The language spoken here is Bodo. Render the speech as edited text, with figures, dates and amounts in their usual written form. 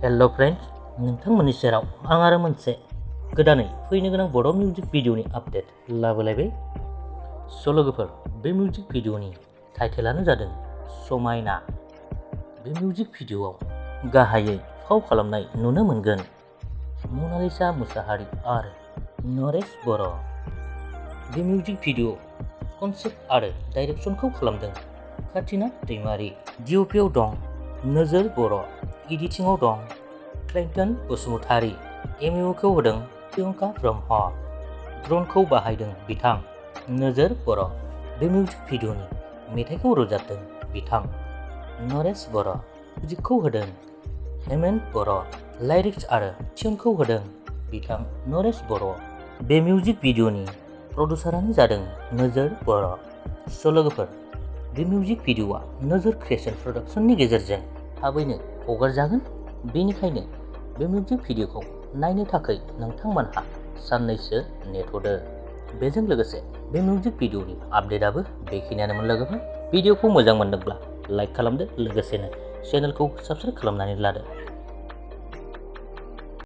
हेलो फ्रेंड्स, नोंथांमोननि सेराव आं आरो मोनसे गोदानै फैनो गोनां बड' मिउजिक भिडिअनि आपडेट लाबोलायबाय। लोगोफोर, बे मिउजिक भिडिअनि टाइटेलानो जादों समायना। बे मिउजिक भिडिअआव गाहायै फाव खालामनाय नुनो मोनगोन मनालिसा मुसाहारि आरो नरेश बर'। बे मिउजिक भिडिअ कनसेप्ट आरो डाइरेक्शनखौ खालामदों खाथिना दैमारि। डिअपिआव दं नवजwr बर', एडिटिंआव दं क्लेंटन बसुमतारी, एमइउखौ होदों प्रियंका ब्रह्म, ड्रनखौ बाहायदों बिथां नवजwr बर'। बे मिउजिक भिडिअनि मेथाइखौ रोजाबदों बिथां नरेश बर', मिउजिकखौ होदों हेमन्त बर', लाइरिक्स आरो टिउनखौ होदों बिथां नरेश बर'। बे मिउजिक भिडिअनि प्रडिउसारानो जादों nwjwr बर'। लोगोफोर, बे मिउजिक भिडिअआ nwjwr क्रिएशन प्रडाक्शननि गेजेरजों थाबैनो हगारजागोन। बेनिखायनो बे मिउजिक भिडिअखौ नायनो थाखाय नोंथांमोनहा साननैसो नेथ'दो। बेजों लोगोसे बे मिउजिक भिडिअनि आपडेटआबो बेखिनियानोमोन। लोगोफोर, भिडिअखौ मोजां मोनदोंब्ला लाइक खालामदो, लोगोसेनो चेनेलखौ साबस्क्राइब खालामनानै लादो।